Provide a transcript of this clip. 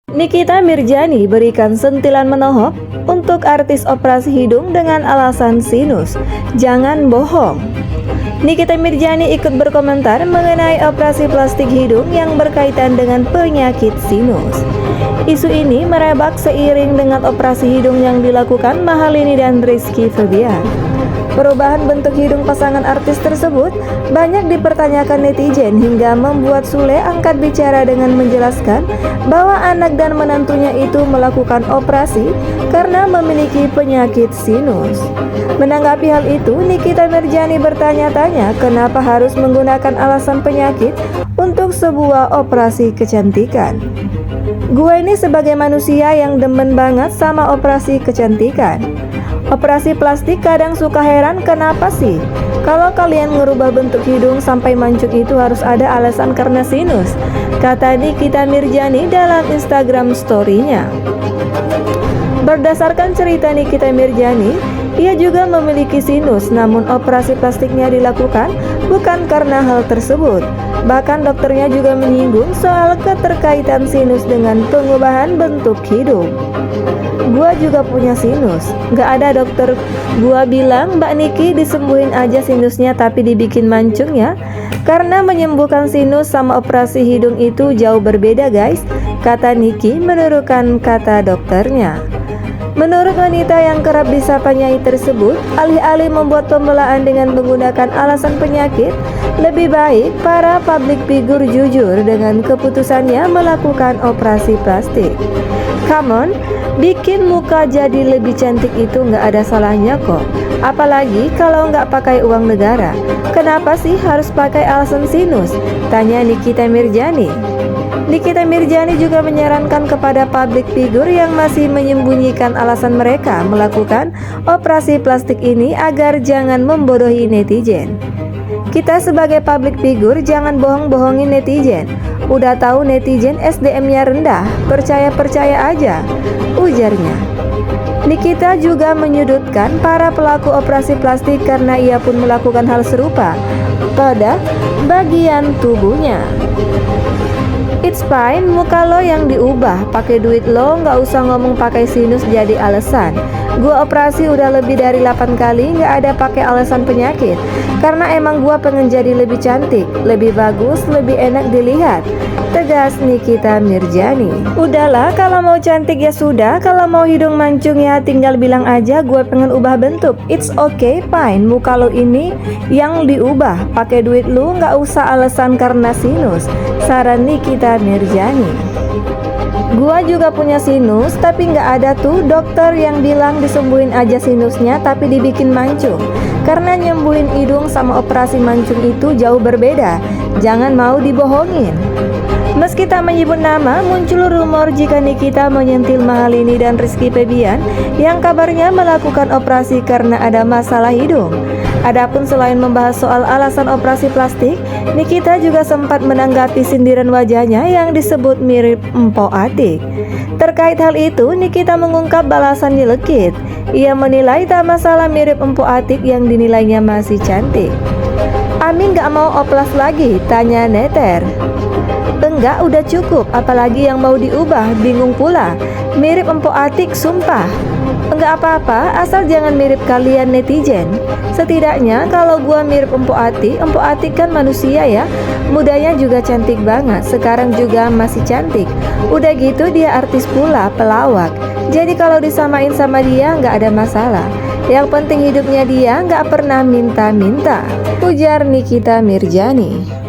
Nikita Mirzani berikan sentilan menohok untuk artis operasi hidung dengan alasan sinus. Jangan bohong. Nikita Mirzani ikut berkomentar mengenai operasi plastik hidung yang berkaitan dengan penyakit sinus. Isu ini merebak seiring dengan operasi hidung yang dilakukan Mahalini dan Rizky Febian. Perubahan bentuk hidung pasangan artis tersebut banyak dipertanyakan netizen hingga membuat Sule angkat bicara dengan menjelaskan bahwa anak dan menantunya itu melakukan operasi karena memiliki penyakit sinus. Menanggapi hal itu, Nikita Mirzani bertanya-tanya kenapa harus menggunakan alasan penyakit untuk sebuah operasi kecantikan. Gue ini sebagai manusia yang demen banget sama operasi kecantikan. Operasi plastik kadang suka heran kenapa sih kalau kalian ngerubah bentuk hidung sampai mancung itu harus ada alasan karena sinus, kata Nikita Mirzani dalam Instagram story-nya. Berdasarkan cerita Nikita Mirzani, ia juga memiliki sinus, namun operasi plastiknya dilakukan bukan karena hal tersebut. Bahkan dokternya juga menyinggung soal keterkaitan sinus dengan pengubahan bentuk hidung. Gua juga punya sinus, gak ada dokter gua bilang Mbak Niki disembuhin aja sinusnya tapi dibikin mancung ya. Karena menyembuhkan sinus sama operasi hidung itu jauh berbeda guys, kata Niki menurukan kata dokternya. Menurut wanita yang kerap disapa Nyai tersebut, alih-alih membuat pembelaan dengan menggunakan alasan penyakit, lebih baik para public figure jujur dengan keputusannya melakukan operasi plastik. Come on, bikin muka jadi lebih cantik itu nggak ada salahnya kok. Apalagi kalau nggak pakai uang negara. Kenapa sih harus pakai alasan sinus? Tanya Nikita Mirzani. Nikita Mirzani juga menyarankan kepada public figure yang masih menyembunyikan alasan mereka melakukan operasi plastik ini agar jangan membodohi netizen. Kita sebagai public figure jangan bohong-bohongin netizen. Udah tahu netizen SDM-nya rendah, percaya-percaya aja, ujarnya. Nikita juga menyudutkan para pelaku operasi plastik karena ia pun melakukan hal serupa pada bagian tubuhnya. It's fine, muka lo yang diubah, pakai duit lo, nggak usah ngomong pakai sinus jadi alasan. Gua operasi udah lebih dari 8 kali, nggak ada pakai alasan penyakit. Karena emang gua pengen jadi lebih cantik, lebih bagus, lebih enak dilihat, tegas Nikita Mirzani. Udahlah, kalau mau cantik ya sudah, kalau mau hidung mancung ya tinggal bilang aja gue pengen ubah bentuk. It's okay, fine, muka lo ini yang diubah, pakai duit lo, nggak usah alasan karena sinus, saran Nikita Mirzani. Gua juga punya sinus, tapi nggak ada tuh dokter yang bilang disembuhin aja sinusnya tapi dibikin mancung. Karena nyembuhin hidung sama operasi mancung itu jauh berbeda. Jangan mau dibohongin. Meski tak menyebut nama, muncul rumor jika Nikita menyentil Mahalini dan Rizky Febian yang kabarnya melakukan operasi karena ada masalah hidung. Adapun selain membahas soal alasan operasi plastik, Nikita juga sempat menanggapi sindiran wajahnya yang disebut mirip Empo Atik. Terkait hal itu, Nikita mengungkap balasan nyelekit. Ia menilai tak masalah mirip Empo Atik yang dinilainya masih cantik. Amin gak mau oplas lagi? Tanya neter. Enggak, udah cukup, apalagi yang mau diubah, bingung pula. Mirip Empo Atik, sumpah. Enggak apa-apa, asal jangan mirip kalian netizen. Setidaknya kalau gua mirip Empo Atik kan manusia ya. Mudanya juga cantik banget, sekarang juga masih cantik. Udah gitu dia artis pula, pelawak. Jadi kalau disamain sama dia nggak ada masalah. Yang penting hidupnya dia nggak pernah minta-minta, ujar Nikita Mirzani.